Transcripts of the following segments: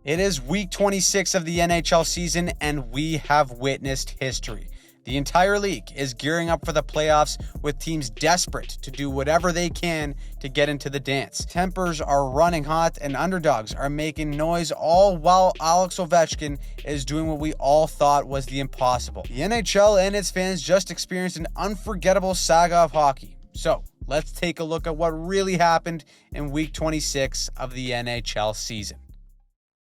It is week 26 of the NHL season, and we have witnessed history. The entire league is gearing up for the playoffs, with teams desperate to do whatever they can to get into the dance. Tempers are running hot and underdogs are making noise, all while Alex Ovechkin is doing what we all thought was the impossible. The NHL and its fans just experienced an unforgettable saga of hockey. So let's take a look at what really happened in week 26 of the NHL season.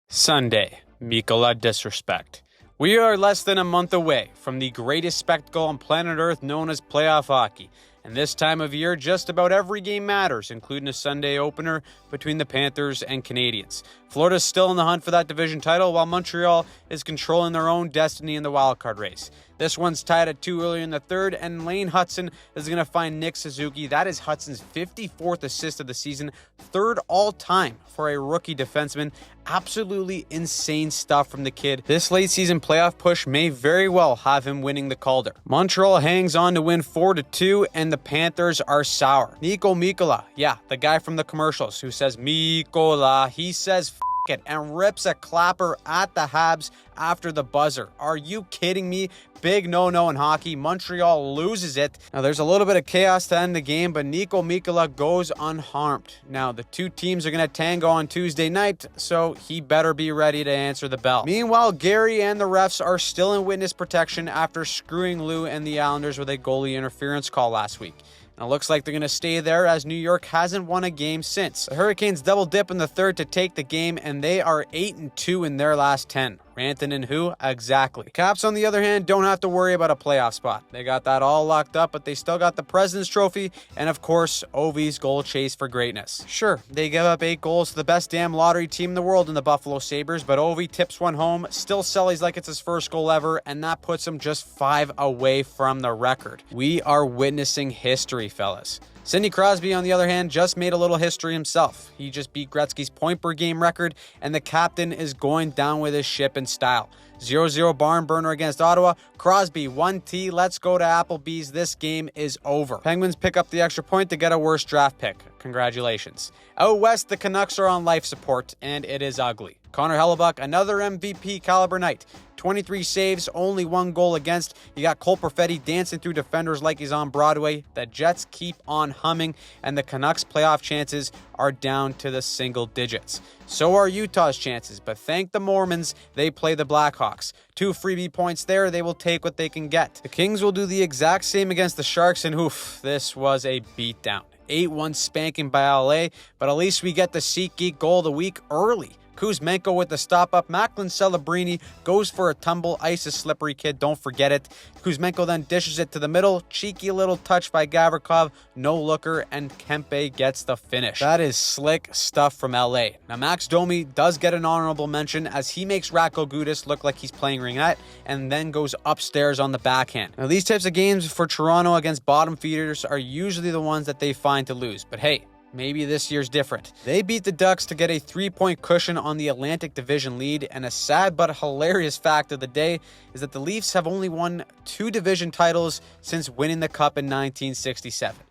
Sunday, Mikola disrespect. We are less than a month away from the greatest spectacle on planet Earth known as playoff hockey. And this time of year, just about every game matters, including a Sunday opener between the Panthers and Canadiens. Florida's still in the hunt for that division title, while Montreal is controlling their own destiny in the wildcard race. This one's tied at 2 early in the third, and Lane Hutson is going to find Nick Suzuki. That is Hutson's 54th assist of the season, third all-time for a rookie defenseman. Absolutely insane stuff from the kid. This late season playoff push may very well have him winning the Calder. Montreal hangs on to win 4-2, and the Panthers are sour. Niko Mikkola, yeah, the guy from the commercials who says Mikkola, he says it and rips a clapper at the Habs after the buzzer. Are you kidding me? Big no-no in hockey. Montreal loses it. Now, there's a little bit of chaos to end the game, but Niko Mikkola goes unharmed. Now, the two teams are going to tango on Tuesday night, so he better be ready to answer the bell. Meanwhile, Gary and the refs are still in witness protection after screwing Lou and the Islanders with a goalie interference call last week. And it looks like they're going to stay there, as New York hasn't won a game since. The Hurricanes double dip in the third to take the game, and they are 8-2 in their last 10. Rantanen and who? Exactly. Caps, on the other hand, don't have to worry about a playoff spot. They got that all locked up, but they still got the President's Trophy and, of course, Ovi's goal chase for greatness. Sure, they give up 8 goals to the best damn lottery team in the world in the Buffalo Sabres, but Ovi tips one home, still sellies like it's his first goal ever, and that puts him just 5 away from the record. We are witnessing history, fellas. Sidney Crosby, on the other hand, just made a little history himself. He just beat Gretzky's point per game record, and the captain is going down with his ship in style. 0-0 barn burner against Ottawa. Crosby, 1T, let's go to Applebee's. This game is over. Penguins pick up the extra point to get a worse draft pick. Congratulations. Out west, the Canucks are on life support, and it is ugly. Connor Hellebuck, another MVP caliber night. 23 saves, only 1 goal against. You got Cole Perfetti dancing through defenders like he's on Broadway. The Jets keep on humming, and the Canucks' playoff chances are down to the single digits. So are Utah's chances, but thank the Mormons, they play the Blackhawks. 2 freebie points there, they will take what they can get. The Kings will do the exact same against the Sharks, and oof, this was a beatdown. 8-1 spanking by LA, but at least we get the SeatGeek goal of the week early. Kuzmenko with the stop-up. Macklin Celebrini goes for a tumble. Ice is slippery, kid. Don't forget it. Kuzmenko then dishes it to the middle. Cheeky little touch by Gavrikov. No looker, and Kempe gets the finish. That is slick stuff from LA. Now, Max Domi does get an honorable mention, as he makes Ratko Gudas look like he's playing ringette and then goes upstairs on the backhand. Now, these types of games for Toronto against bottom feeders are usually the ones that they find to lose. But hey, maybe this year's different. They beat the Ducks to get a 3-point cushion on the Atlantic Division lead, and a sad but hilarious fact of the day is that the Leafs have only won 2 division titles since winning the Cup in 1967.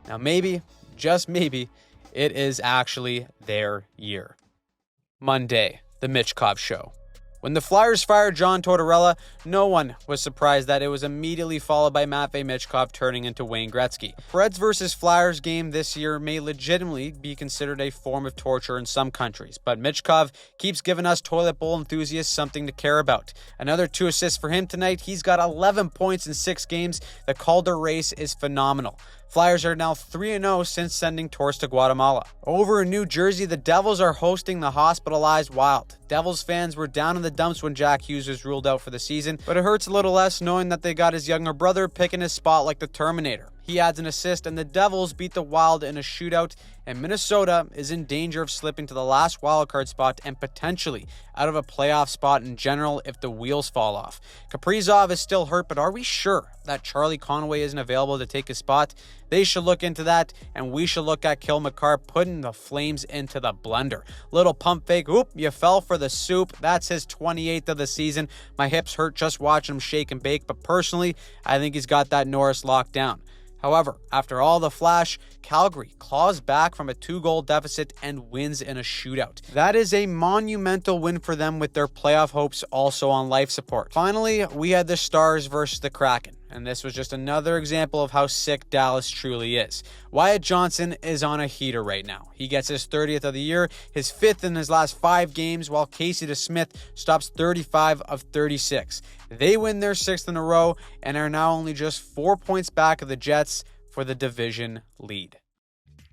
Now maybe, just maybe, it is actually their year. Monday, the Michkov Show. When the Flyers fired John Tortorella, no one was surprised that it was immediately followed by Matvei Michkov turning into Wayne Gretzky. The Preds versus Flyers game this year may legitimately be considered a form of torture in some countries, but Michkov keeps giving us toilet bowl enthusiasts something to care about. Another 2 assists for him tonight. He's got 11 points in 6 games. The Calder race is phenomenal. Flyers are now 3-0 since sending Torts to Guatemala. Over in New Jersey, the Devils are hosting the hospitalized Wild. Devils fans were down in the dumps when Jack Hughes was ruled out for the season, but it hurts a little less knowing that they got his younger brother picking his spot like the Terminator. He adds an assist, and the Devils beat the Wild in a shootout, and Minnesota is in danger of slipping to the last wildcard spot and potentially out of a playoff spot in general if the wheels fall off. Kaprizov is still hurt, but are we sure that Charlie Conway isn't available to take his spot? They should look into that, and we should look at Kyle McCarr putting the Flames into the blender. Little pump fake. Oop, you fell for the soup. That's his 28th of the season. My hips hurt just watching him shake and bake, but personally, I think he's got that Norris locked down. However, after all the flash, Calgary claws back from a 2-goal deficit and wins in a shootout. That is a monumental win for them, with their playoff hopes also on life support. Finally, we had the Stars versus the Kraken, and this was just another example of how sick Dallas truly is. Wyatt Johnson is on a heater right now. He gets his 30th of the year, his 5th in his last 5 games, while Casey DeSmith stops 35 of 36. They win their 6th in a row and are now only just 4 points back of the Jets for the division lead.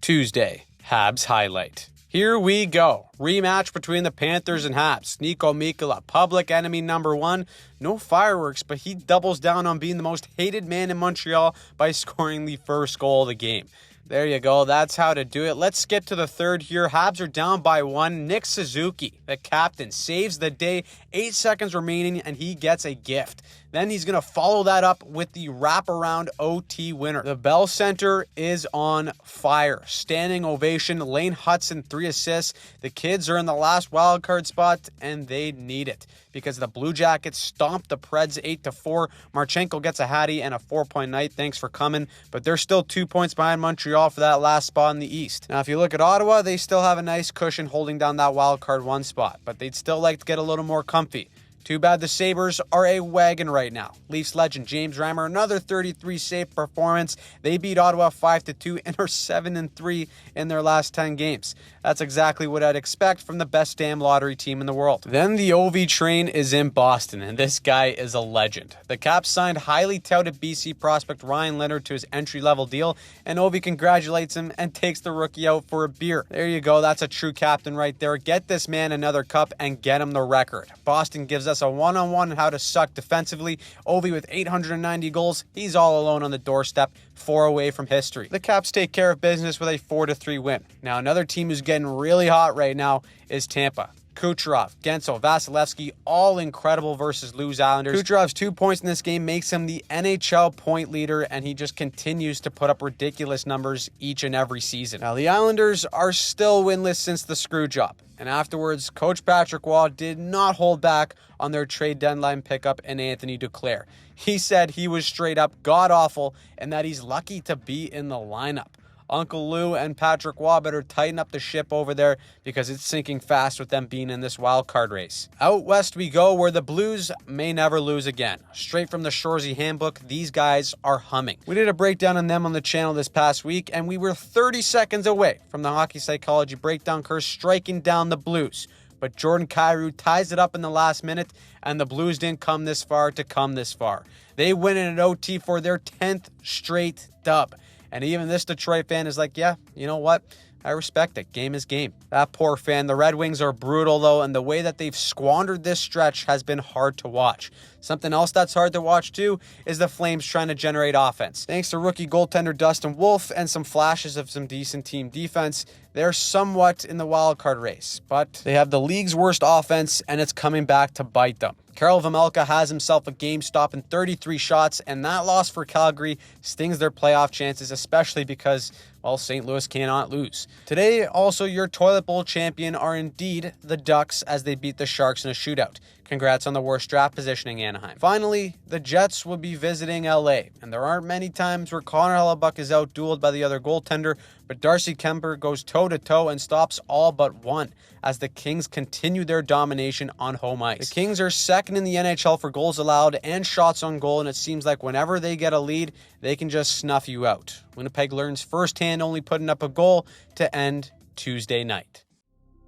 Tuesday, Habs highlight. Here we go. Rematch between the Panthers and Habs. Nico Mikkola, public enemy number 1. No fireworks, but he doubles down on being the most hated man in Montreal by scoring the first goal of the game. There you go. That's how to do it. Let's skip to the third here. Habs are down by 1. Nick Suzuki, the captain, saves the day. 8 seconds remaining, and he gets a gift. Then he's going to follow that up with the wraparound OT winner. The Bell Center is on fire. Standing ovation. Lane Hudson, 3 assists. The kids are in the last wildcard spot, and they need it because the Blue Jackets stomped the Preds 8-4. Marchenko gets a hattie and a 4-point night. Thanks for coming. But they're still 2 points behind Montreal for that last spot in the East. Now, if you look at Ottawa, they still have a nice cushion holding down that wildcard 1 spot, but they'd still like to get a little more comfy. Too bad the Sabres are a wagon right now. Leafs legend James Reimer, another 33 save performance. They beat Ottawa 5-2 and are 7-3 in their last 10 games. That's exactly what I'd expect from the best damn lottery team in the world. Then the OV train is in Boston, and this guy is a legend. The Caps signed highly touted BC prospect Ryan Leonard to his entry-level deal, and Ovi congratulates him and takes the rookie out for a beer. There you go. That's a true captain right there. Get this man another cup and get him the record. Boston gives us a one-on-one on how to suck defensively. Ovi with 890 goals. He's all alone on the doorstep, 4 away from history. The Caps take care of business with a 4-3 win. Now, another team who's getting really hot right now is Tampa. Kucherov, Gensel, Vasilevsky, all incredible versus Lose Islanders. Kucherov's 2 points in this game makes him the NHL point leader, and he just continues to put up ridiculous numbers each and every season. Now, the Islanders are still winless since the screw job. And afterwards, Coach Patrick Waugh did not hold back on their trade deadline pickup in Anthony Duclair. He said he was straight up god-awful and that he's lucky to be in the lineup. Uncle Lou and Patrick Waugh better tighten up the ship over there because it's sinking fast with them being in this wild card race. Out west we go, where the Blues may never lose again. Straight from the Shoresy handbook, these guys are humming. We did a breakdown on them on the channel this past week, and we were 30 seconds away from the Hockey Psychology Breakdown curse striking down the Blues. But Jordan Kyrou ties it up in the last minute, and the Blues didn't come this far to come this far. They win in an OT for their 10th straight dub. And even this Detroit fan is like, yeah, you know what? I respect it. Game is game. That poor fan. The Red Wings are brutal, though, and the way that they've squandered this stretch has been hard to watch. Something else that's hard to watch, too, is the Flames trying to generate offense. Thanks to rookie goaltender Dustin Wolf and some flashes of some decent team defense, they're somewhat in the wild card race. But they have the league's worst offense, and it's coming back to bite them. Karel Vejmelka has himself a game-stopping 33 shots, and that loss for Calgary stings their playoff chances, especially because, well, St. Louis cannot lose. Today, also, your toilet bowl champion are indeed the Ducks as they beat the Sharks in a shootout. Congrats on the worst draft positioning, Anaheim. Finally, the Jets will be visiting LA, and there aren't many times where Connor Hellebuck is outdueled by the other goaltender, but Darcy Kemper goes toe-to-toe and stops all but one as the Kings continue their domination on home ice. The Kings are second in the NHL for goals allowed and shots on goal, and it seems like whenever they get a lead, they can just snuff you out. Winnipeg learns firsthand, only putting up a goal to end Tuesday night.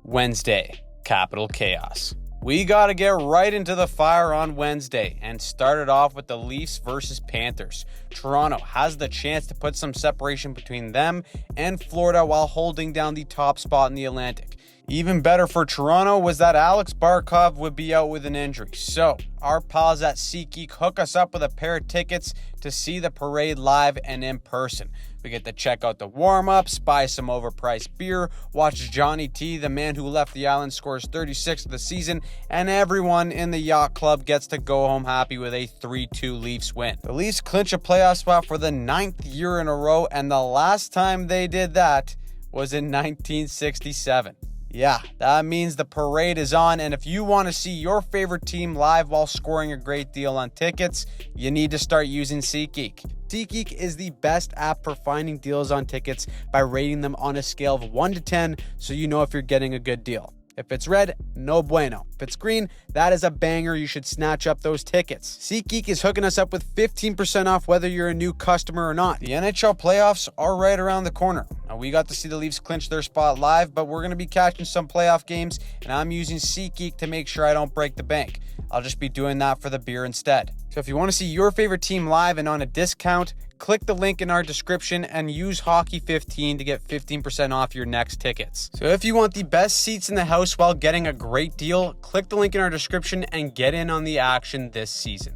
Wednesday, Capital Chaos. We got to get right into the fire on Wednesday and started off with the Leafs versus Panthers. Toronto has the chance to put some separation between them and Florida while holding down the top spot in the Atlantic. Even better for Toronto was that Alex Barkov would be out with an injury. So our pals at SeatGeek hook us up with a pair of tickets to see the parade live and in person. We get to check out the warm-ups, buy some overpriced beer, watch Johnny T, the man who left the island, scores 36 of the season, and everyone in the yacht club gets to go home happy with a 3-2 Leafs win. The Leafs clinch a playoff spot for the 9th year in a row, and the last time they did that was in 1967. Yeah, that means the parade is on, and if you want to see your favorite team live while scoring a great deal on tickets, you need to start using SeatGeek. SeatGeek is the best app for finding deals on tickets by rating them on a scale of 1 to 10 so you know if you're getting a good deal. If it's red, no bueno. If it's green, that is a banger. You should snatch up those tickets. SeatGeek is hooking us up with 15% off whether you're a new customer or not. The NHL playoffs are right around the corner. Now, we got to see the Leafs clinch their spot live, but we're going to be catching some playoff games, and I'm using SeatGeek to make sure I don't break the bank. I'll just be doing that for the beer instead. So if you want to see your favorite team live and on a discount, click the link in our description and use Hockey15 to get 15% off your next tickets. So if you want the best seats in the house while getting a great deal, click the link in our description and get in on the action this season.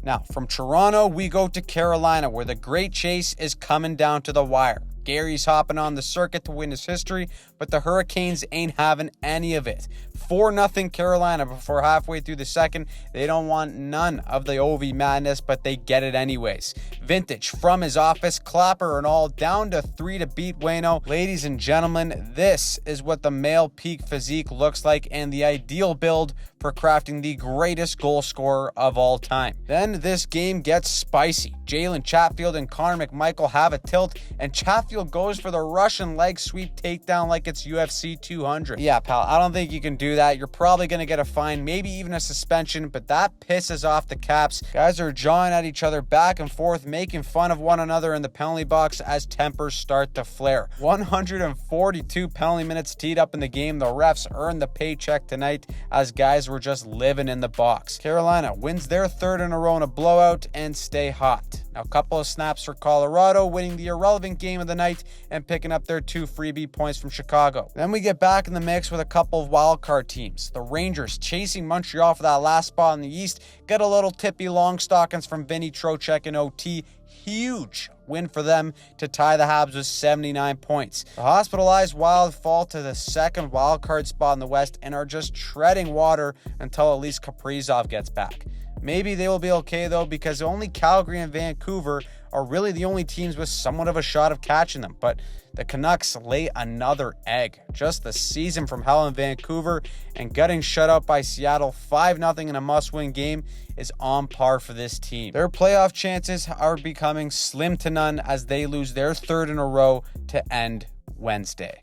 Now, from Toronto, we go to Carolina, where the great chase is coming down to the wire. Gary's hopping on the circuit to win his history, but the Hurricanes ain't having any of it. 4-0 Carolina before halfway through the second. They don't want none of the Ovi madness, but they get it anyways. Vintage from his office, clapper and all, down to 3 to beat Waino. Ladies and gentlemen, this is what the male peak physique looks like and the ideal build for crafting the greatest goal scorer of all time. Then this game gets spicy. Jalen Chatfield and Connor McMichael have a tilt, and Chatfield goes for the Russian leg sweep takedown like it's UFC 200. Yeah, pal, I don't think you can do that. You're probably going to get a fine, maybe even a suspension, but that pisses off the Caps. Guys are jawing at each other back and forth, making fun of one another in the penalty box as tempers start to flare. 142 penalty minutes teed up in the game. The refs earned the paycheck tonight as guys were just living in the box. Carolina wins their third in a row in a blowout and stay hot. Now, a couple of snaps for Colorado, winning the irrelevant game of the night and picking up their 2 freebie points from Chicago. Then we get back in the mix with a couple of wildcard teams. The Rangers, chasing Montreal for that last spot in the East, get a little tippy long stockings from Vinny Trocheck in OT. Huge win for them to tie the Habs with 79 points. The hospitalized Wild fall to the second wildcard spot in the West and are just treading water until at least Kaprizov gets back. Maybe they will be okay though, because only Calgary and Vancouver are really the only teams with somewhat of a shot of catching them. But the Canucks lay another egg. Just the season from hell in Vancouver, and getting shut out by Seattle 5-0 in a must-win game is on par for this team. Their playoff chances are becoming slim to none as they lose their third in a row to end Wednesday.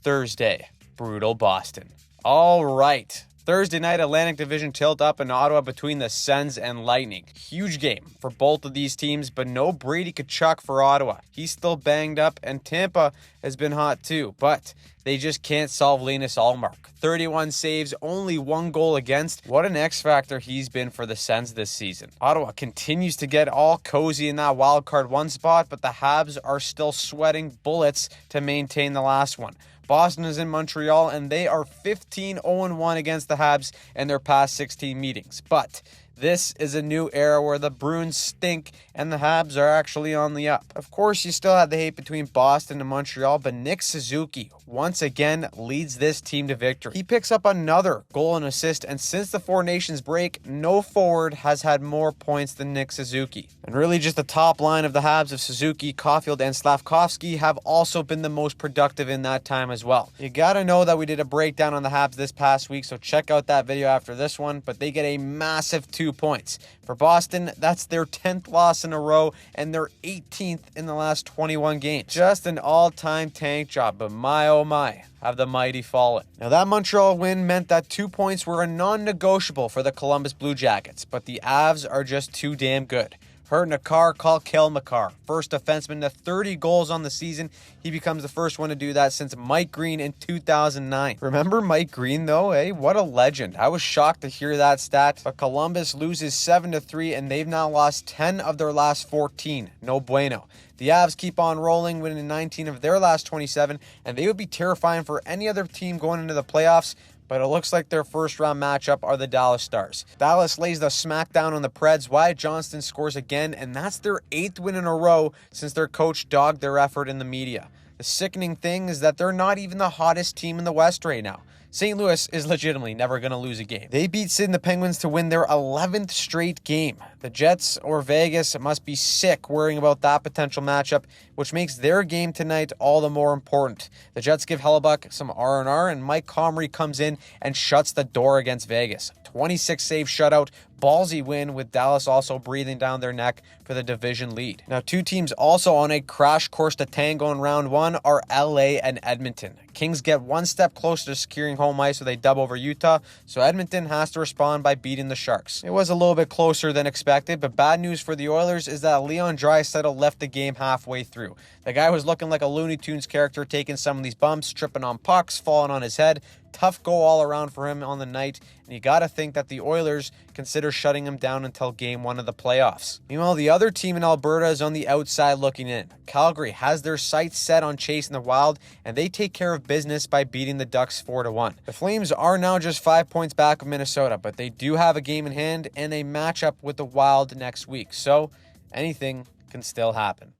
Thursday, brutal Boston. All right. Thursday night, Atlantic Division tilt up in Ottawa between the Sens and Lightning. Huge game for both of these teams, but no Brady Tkachuk for Ottawa. He's still banged up, and Tampa has been hot too, but they just can't solve Linus Ullmark. 31 saves, only 1 goal against. What an X-factor he's been for the Sens this season. Ottawa continues to get all cozy in that wildcard 1 spot, but the Habs are still sweating bullets to maintain the last one. Boston is in Montreal, and they are 15-0-1 against the Habs in their past 16 meetings. But this is a new era where the Bruins stink and the Habs are actually on the up. Of course, you still have the hate between Boston and Montreal, but Nick Suzuki once again leads this team to victory. He picks up another goal and assist, and since the Four Nations break, no forward has had more points than Nick Suzuki. And really just the top line of the Habs of Suzuki, Caulfield, and Slavkovsky have also been the most productive in that time as well. You gotta know that we did a breakdown on the Habs this past week, so check out that video after this one, but they get a massive 2 points. For Boston, that's their 10th loss in a row and their 18th in the last 21 games. Just an all-time tank job, but my oh my, have the mighty fallen. Now that Montreal win meant that 2 points were a non-negotiable for the Columbus Blue Jackets, but the Avs are just too damn good. Hurt Nakar, call Kel Makar. First defenseman to 30 goals on the season. He becomes the first one to do that since Mike Green in 2009. Remember Mike Green though, eh? What a legend. I was shocked to hear that stat. But Columbus loses 7-3 and they've now lost 10 of their last 14. No bueno. The Avs keep on rolling, winning 19 of their last 27, and they would be terrifying for any other team going into the playoffs. But it looks like their first round matchup are the Dallas Stars. Dallas lays the smackdown on the Preds. Wyatt Johnston scores again, and that's their 8th win in a row since their coach dogged their effort in the media. The sickening thing is that they're not even the hottest team in the West right now. St. Louis is legitimately never going to lose a game. They beat Sid and the Penguins to win their 11th straight game. The Jets or Vegas must be sick worrying about that potential matchup, which makes their game tonight all the more important. The Jets give Hellebuck some R&R, and Mike Comrie comes in and shuts the door against Vegas. 26 save shutout, ballsy win with Dallas also breathing down their neck for the division lead. Now, two teams also on a crash course to tango in round one are LA and Edmonton. Kings get one step closer to securing home ice with a dub over Utah, so Edmonton has to respond by beating the Sharks. It was a little bit closer than expected, but bad news for the Oilers is that Leon Draisaitl left the game halfway through. The guy was looking like a Looney Tunes character, taking some of these bumps, tripping on pucks, falling on his head. Tough go all around for him on the night, and you got to think that the Oilers consider shutting him down until game one of the playoffs. Meanwhile, the other team in Alberta is on the outside looking in. Calgary has their sights set on chasing the Wild, and they take care of business by beating the Ducks 4-1. The Flames are now just 5 points back of Minnesota, but they do have a game in hand and a matchup with the Wild next week, so anything can still happen.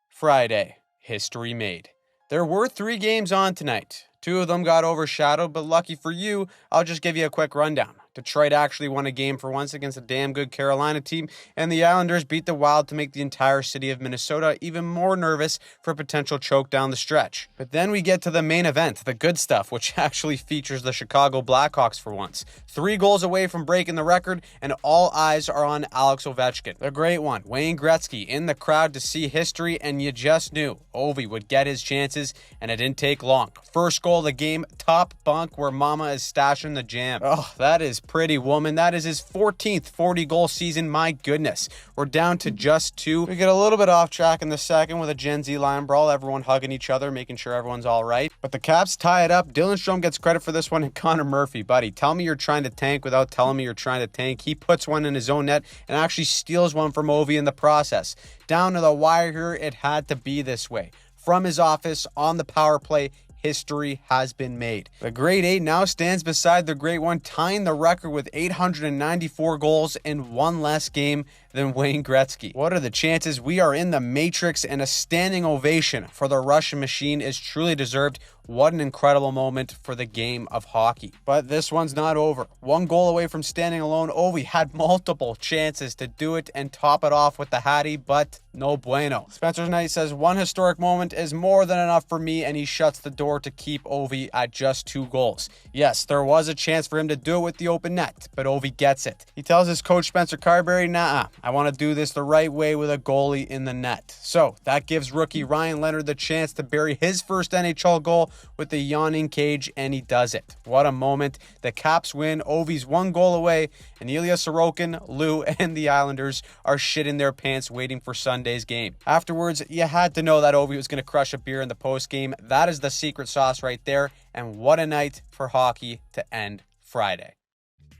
Friday, history made. There were 3 games on tonight. 2 of them got overshadowed, but lucky for you, I'll just give you a quick rundown. Detroit actually won a game for once against a damn good Carolina team, and the Islanders beat the Wild to make the entire city of Minnesota even more nervous for a potential choke down the stretch. But then we get to the main event, the good stuff, which actually features the Chicago Blackhawks for once. 3 goals away from breaking the record, and all eyes are on Alex Ovechkin. The great one, Wayne Gretzky, in the crowd to see history, and you just knew Ovi would get his chances, and it didn't take long. First goal of the game, top bunk where mama is stashing the jam. Oh, that is pretty woman. That is his 14th 40-goal season. My goodness. We're down to just 2. We get a little bit off track in the second with a Gen Z line brawl, everyone hugging each other, making sure everyone's all right. But the Caps tie it up. Dylan Strome gets credit for this one, and Connor Murphy, buddy, tell me you're trying to tank without telling me you're trying to tank. He puts one in his own net and actually steals one from Ovi in the process. Down to the wire here, it had to be this way. From his office on the power play, history has been made. The Great 8 now stands beside the Great 1, tying the record with 894 goals in one less game than Wayne Gretzky. What are the chances? We are in the Matrix, and a standing ovation for the Russian machine is truly deserved. What an incredible moment for the game of hockey. But this one's not over. 1 goal away from standing alone, Ovi had multiple chances to do it and top it off with the Hattie, but no bueno. Spencer Knight says, 1 historic moment is more than enough for me, and he shuts the door to keep Ovi at just 2 goals. Yes, there was a chance for him to do it with the open net, but Ovi gets it. He tells his coach Spencer Carberry, nah, I want to do this the right way with a goalie in the net. So that gives rookie Ryan Leonard the chance to bury his first NHL goal with the yawning cage, and he does it. What a moment. The Caps win. Ovi's 1 goal away, and Ilya Sorokin, Lou, and the Islanders are shitting their pants waiting for Sunday's game. Afterwards, you had to know that Ovi was going to crush a beer in the postgame. That is the secret sauce right there, and what a night for hockey to end Friday.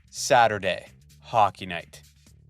Saturday, hockey night.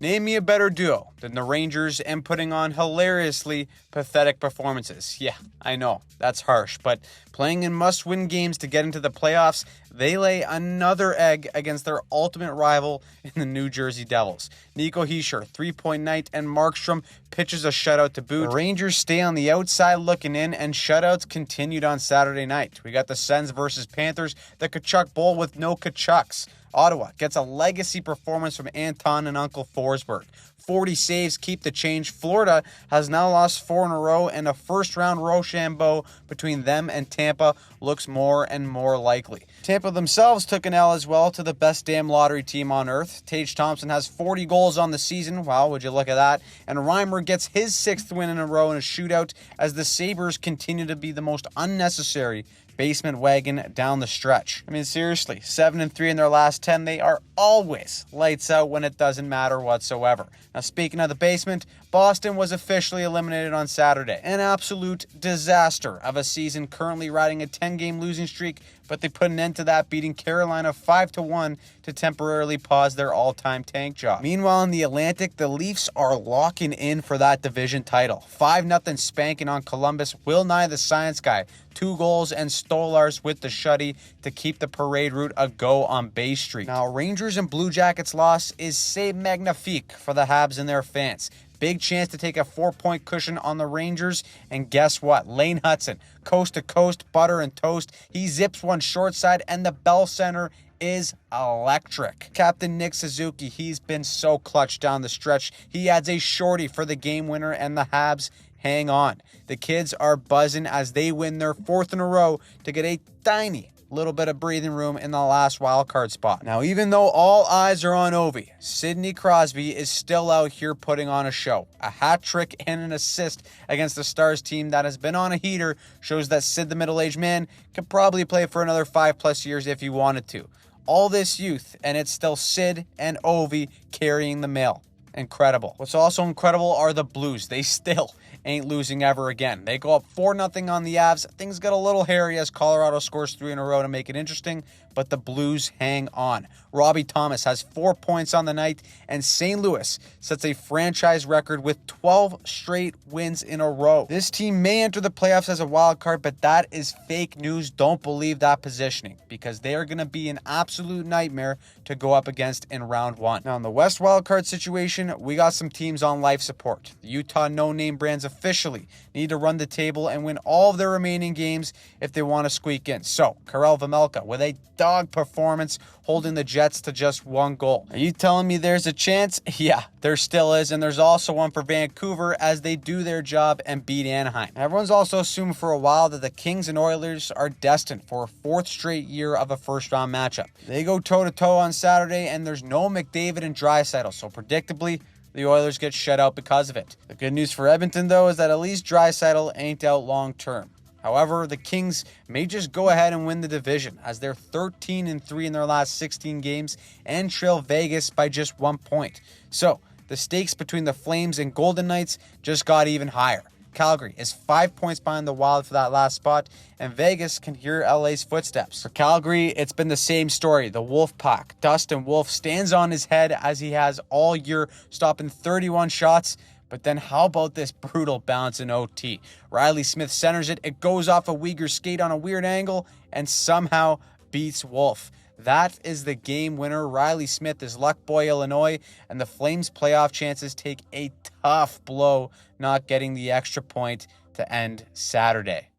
Name me a better duo than the Rangers and putting on hilariously pathetic performances. Yeah, I know, that's harsh, but playing in must-win games to get into the playoffs, they lay another egg against their ultimate rival in the New Jersey Devils. Nico Hischier, 3-point night, and Markstrom pitches a shutout to boot. The Rangers stay on the outside looking in, and shutouts continued on Saturday night. We got the Sens versus Panthers, the Tkachuk Bowl with no Tkachuks. Ottawa gets a legacy performance from Anton and Uncle Forsberg. 40 saves keep the change. Florida has now lost 4 in a row, and a first-round Rochambeau between them and Tampa looks more and more likely. Tampa themselves took an L as well to the best damn lottery team on earth. Tage Thompson has 40 goals on the season. Wow, would you look at that? And Reimer gets his 6th win in a row in a shootout as the Sabres continue to be the most unnecessary basement wagon down the stretch. I mean, seriously, 7-3 in their last 10. They are always lights out when it doesn't matter whatsoever. Now, speaking of the basement, Boston was officially eliminated on Saturday. An absolute disaster of a season, currently riding a 10-game losing streak, but they put an end to that, beating Carolina 5-1 to temporarily pause their all-time tank job. Meanwhile, in the Atlantic, the Leafs are locking in for that division title. 5-0 spanking on Columbus. Will Nye, the science guy, 2 goals, and Stolars with the shutty to keep the parade route a go on Bay Street. Now, Rangers and Blue Jackets loss is c'est magnifique for the Habs and their fans. Big chance to take a 4-point cushion on the Rangers. And guess what? Lane Hudson, coast to coast, butter and toast. He zips one short side, and the Bell Center is electric. Captain Nick Suzuki, he's been so clutch down the stretch. He adds a shorty for the game winner, and the Habs hang on. The kids are buzzing as they win their 4th in a row to get a tiny little bit of breathing room in the last wildcard spot. Now, even though all eyes are on Ovi, Sidney Crosby is still out here putting on a show. A hat trick and an assist against the Stars team that has been on a heater shows that Sid, the middle-aged man, could probably play for another 5+ years if he wanted to. All this youth, and it's still Sid and Ovi carrying the mail. Incredible. What's also incredible are the Blues. They still ain't losing ever again. They go up 4-0 on the Avs. Things get a little hairy as Colorado scores 3 in a row to make it interesting, but the Blues hang on. Robbie Thomas has 4 points on the night, and St. Louis sets a franchise record with 12 straight wins in a row. This team may enter the playoffs as a wild card, but that is fake news. Don't believe that positioning, because they are going to be an absolute nightmare to go up against in round 1. Now, in the West wild card situation, we got some teams on life support. The Utah no-name brands officially need to run the table and win all of their remaining games if they want to squeak in. So, Karel Vejmelka with a dog performance, holding the Jets to just 1 goal. Are you telling me there's a chance? Yeah, there still is, and there's also one for Vancouver as they do their job and beat Anaheim. Everyone's also assumed for a while that the Kings and Oilers are destined for a 4th straight year of a first-round matchup. They go toe-to-toe on Saturday, and there's no McDavid and Draisaitl, so predictably, the Oilers get shut out because of it. The good news for Edmonton, though, is that at least Draisaitl ain't out long-term. However, the Kings may just go ahead and win the division as they're 13-3 in their last 16 games and trail Vegas by just 1 point. So, the stakes between the Flames and Golden Knights just got even higher. Calgary is 5 points behind the Wild for that last spot, and Vegas can hear LA's footsteps. For Calgary, it's been the same story. The Wolf Pack. Dustin Wolf stands on his head as he has all year, stopping 31 shots. But then how about this brutal bounce in OT? Riley Smith centers it. It goes off a Uyghur skate on a weird angle and somehow beats Wolf. That is the game winner. Riley Smith is luck boy Illinois, and the Flames' playoff chances take a tough blow, not getting the extra point to end Saturday.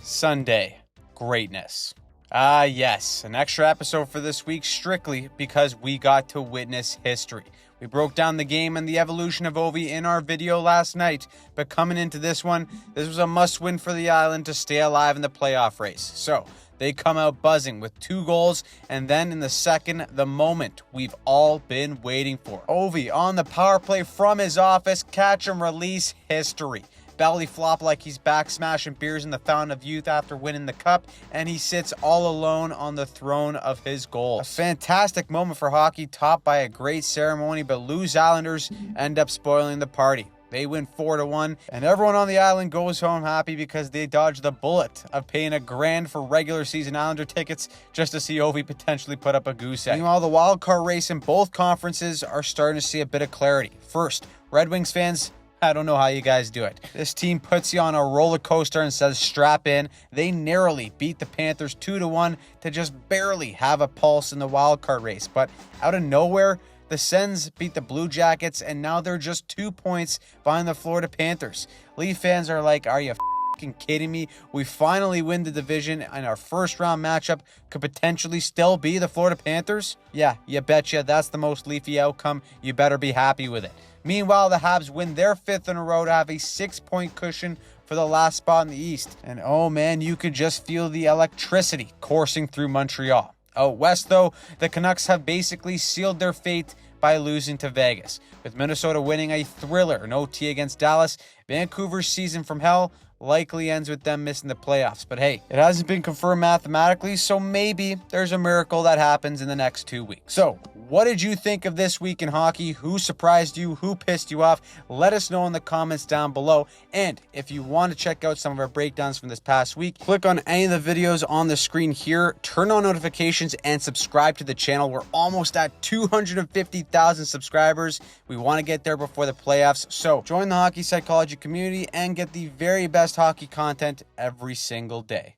Sunday, greatness. Yes, an extra episode for this week strictly because we got to witness history. We broke down the game and the evolution of Ovi in our video last night, but coming into this one, this was a must-win for the Island to stay alive in the playoff race. So, they come out buzzing with 2 goals, and then in the second, the moment we've all been waiting for. Ovi on the power play from his office, catch and release history. Belly flop like he's back smashing beers in the Fountain of Youth after winning the cup, and he sits all alone on the throne of his goals. A fantastic moment for hockey, topped by a great ceremony, but Lose Islanders end up spoiling the party. They win 4-1, and everyone on the island goes home happy because they dodged the bullet of paying $1,000 for regular season Islander tickets just to see Ovi potentially put up a goose egg. Meanwhile, the wild card race in both conferences are starting to see a bit of clarity. First, Red Wings fans, I don't know how you guys do it. This team puts you on a roller coaster and says strap in. They narrowly beat the Panthers 2-1 to just barely have a pulse in the wild card race. But out of nowhere, the Sens beat the Blue Jackets, and now they're just 2 points behind the Florida Panthers. Leaf fans are like, are you fucking kidding me? We finally win the division, and our first round matchup could potentially still be the Florida Panthers? Yeah, you betcha. That's the most Leafy outcome. You better be happy with it. Meanwhile, the Habs win their 5th in a row to have a 6-point cushion for the last spot in the East. And oh man, you could just feel the electricity coursing through Montreal. Out west, though, the Canucks have basically sealed their fate by losing to Vegas. With Minnesota winning a thriller in OT against Dallas, Vancouver's season from hell likely ends with them missing the playoffs. But hey, it hasn't been confirmed mathematically, so maybe there's a miracle that happens in the next 2 weeks. So, what did you think of this week in hockey? Who surprised you? Who pissed you off? Let us know in the comments down below. And if you want to check out some of our breakdowns from this past week, click on any of the videos on the screen here, turn on notifications, and subscribe to the channel. We're almost at 250,000 subscribers. We want to get there before the playoffs. So join the Hockey Psychology community and get the very best hockey content every single day.